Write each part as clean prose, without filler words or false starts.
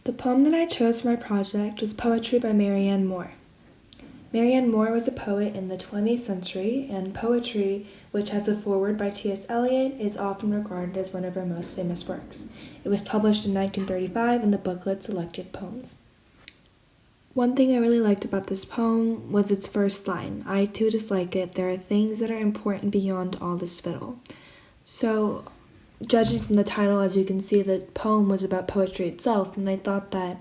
The poem that I chose for my project was Poetry by Marianne Moore. Marianne Moore was a poet in the 20th century, and poetry, which has a foreword by T.S. Eliot, is often regarded as one of her most famous works. It was published in 1935 in the booklet Selected Poems. One thing I really liked about this poem was its first line. I too dislike it. There are things that are important beyond all this fiddle. So, judging from the title, as you can see, the poem was about poetry itself, and I thought that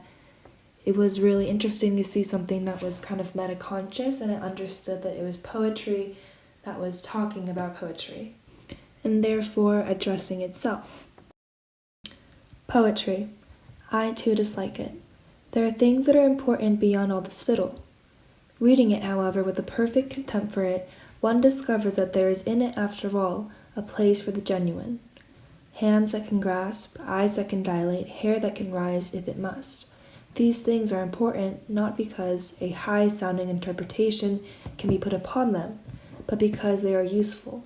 it was really interesting to see something that was kind of meta-conscious, and I understood that it was poetry that was talking about poetry, and therefore addressing itself. Poetry. I too dislike it. There are things that are important beyond all this fiddle. Reading it, however, with a perfect contempt for it, one discovers that there is in it, after all, a place for the genuine. Hands that can grasp, eyes that can dilate, hair that can rise if it must. These things are important not because a high-sounding interpretation can be put upon them, but because they are useful.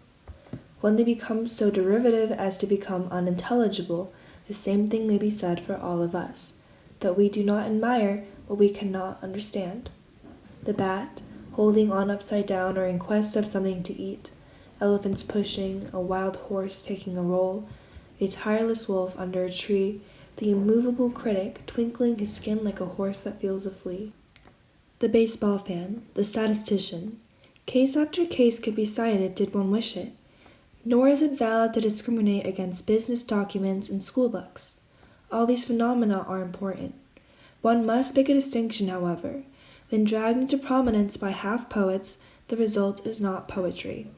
When they become so derivative as to become unintelligible, the same thing may be said for all of us, that we do not admire what we cannot understand. The bat, holding on upside down or in quest of something to eat, elephants pushing, a wild horse taking a roll, a tireless wolf under a tree, the immovable critic twinkling his skin like a horse that feels a flea. The baseball fan, the statistician, case after case could be cited did one wish it, nor is it valid to discriminate against business documents and school books. All these phenomena are important. One must make a distinction, however. When dragged into prominence by half-poets, the result is not poetry.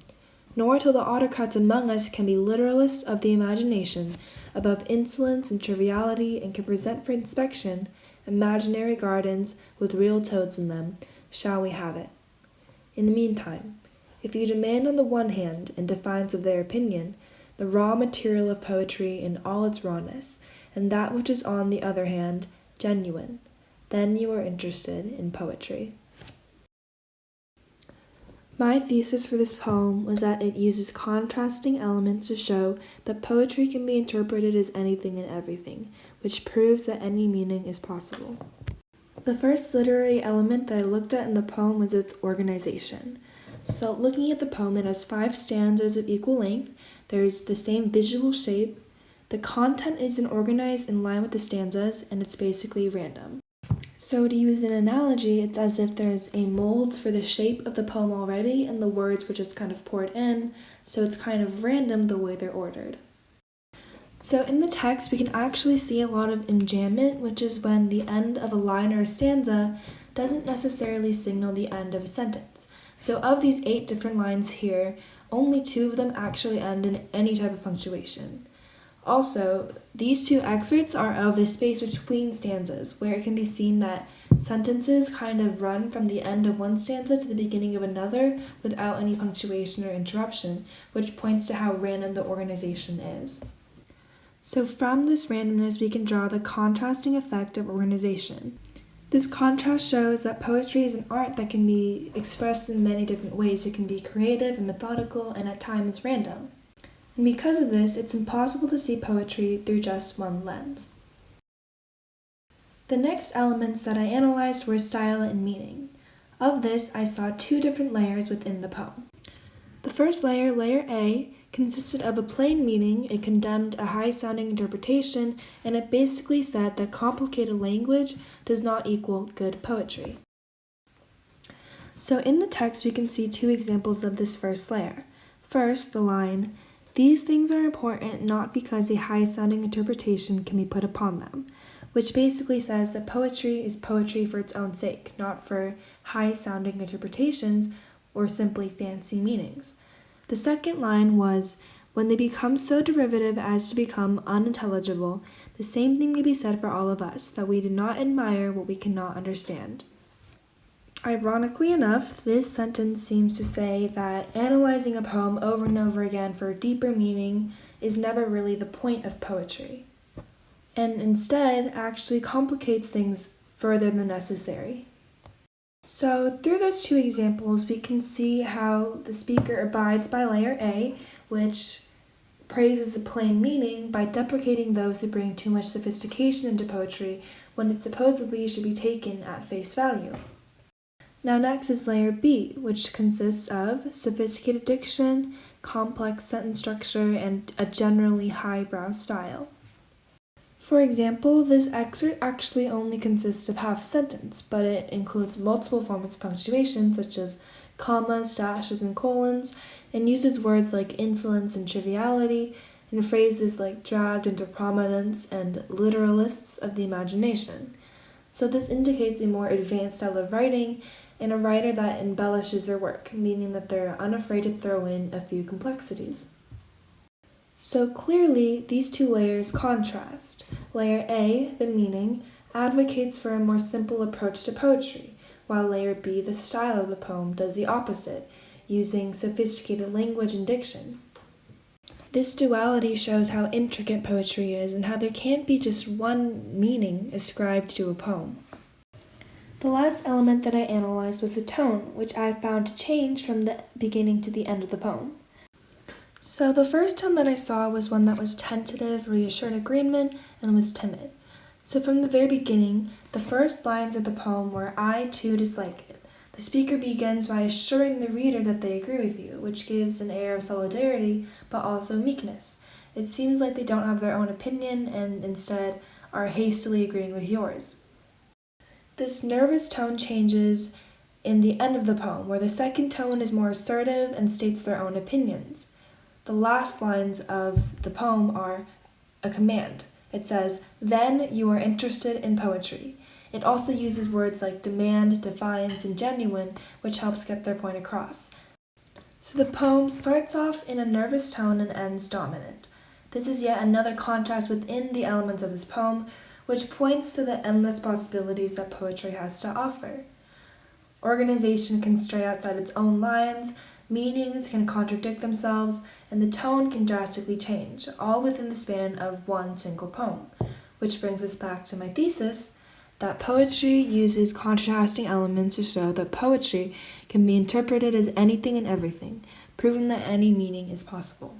Nor till the autocrats among us can be literalists of the imagination, above insolence and triviality, and can present for inspection imaginary gardens with real toads in them, shall we have it. In the meantime, if you demand on the one hand, in defiance of their opinion, the raw material of poetry in all its rawness, and that which is on the other hand genuine, then you are interested in poetry. My thesis for this poem was that it uses contrasting elements to show that poetry can be interpreted as anything and everything, which proves that any meaning is possible. The first literary element that I looked at in the poem was its organization. So looking at the poem, it has 5 stanzas of equal length. There's the same visual shape. The content isn't organized in line with the stanzas, and it's basically random. So to use an analogy, it's as if there's a mold for the shape of the poem already, and the words were just kind of poured in, so it's kind of random the way they're ordered. So in the text, we can actually see a lot of enjambment, which is when the end of a line or a stanza doesn't necessarily signal the end of a sentence. So of these 8 different lines here, only 2 of them actually end in any type of punctuation. Also, these 2 excerpts are of the space between stanzas, where it can be seen that sentences kind of run from the end of one stanza to the beginning of another without any punctuation or interruption, which points to how random the organization is. So from this randomness, we can draw the contrasting effect of organization. This contrast shows that poetry is an art that can be expressed in many different ways. It can be creative and methodical, and at times random. And because of this, it's impossible to see poetry through just one lens. The next elements that I analyzed were style and meaning. Of this, I saw 2 different layers within the poem. The first layer, layer A, consisted of a plain meaning. It condemned a high-sounding interpretation, and it basically said that complicated language does not equal good poetry. So in the text, we can see 2 examples of this first layer. First, the line, "These things are important not because a high-sounding interpretation can be put upon them," which basically says that poetry is poetry for its own sake, not for high-sounding interpretations or simply fancy meanings. The second line was, "When they become so derivative as to become unintelligible, the same thing may be said for all of us, that we do not admire what we cannot understand." Ironically enough, this sentence seems to say that analyzing a poem over and over again for a deeper meaning is never really the point of poetry, and instead actually complicates things further than necessary. So through those 2 examples, we can see how the speaker abides by layer A, which praises a plain meaning by deprecating those who bring too much sophistication into poetry when it supposedly should be taken at face value. Now next is layer B, which consists of sophisticated diction, complex sentence structure, and a generally highbrow style. For example, this excerpt actually only consists of half a sentence, but it includes multiple forms of punctuation such as commas, dashes, and colons, and uses words like insolence and triviality, and phrases like dragged into prominence and literalists of the imagination. So this indicates a more advanced style of writing and a writer that embellishes their work, meaning that they're unafraid to throw in a few complexities. So clearly, these two layers contrast. Layer A, the meaning, advocates for a more simple approach to poetry, while layer B, the style of the poem, does the opposite, using sophisticated language and diction. This duality shows how intricate poetry is and how there can't be just one meaning ascribed to a poem. The last element that I analyzed was the tone, which I found to change from the beginning to the end of the poem. So the first tone that I saw was one that was tentative, reassured agreement, and was timid. So from the very beginning, the first lines of the poem were, "I too dislike it." The speaker begins by assuring the reader that they agree with you, which gives an air of solidarity, but also meekness. It seems like they don't have their own opinion and instead are hastily agreeing with yours. This nervous tone changes in the end of the poem, where the second tone is more assertive and states their own opinions. The last lines of the poem are a command. It says, "Then you are interested in poetry." It also uses words like demand, defiance, and genuine, which helps get their point across. So the poem starts off in a nervous tone and ends dominant. This is yet another contrast within the elements of this poem, which points to the endless possibilities that poetry has to offer. Organization can stray outside its own lines, meanings can contradict themselves, and the tone can drastically change, all within the span of one single poem. Which brings us back to my thesis, that poetry uses contrasting elements to show that poetry can be interpreted as anything and everything, proving that any meaning is possible.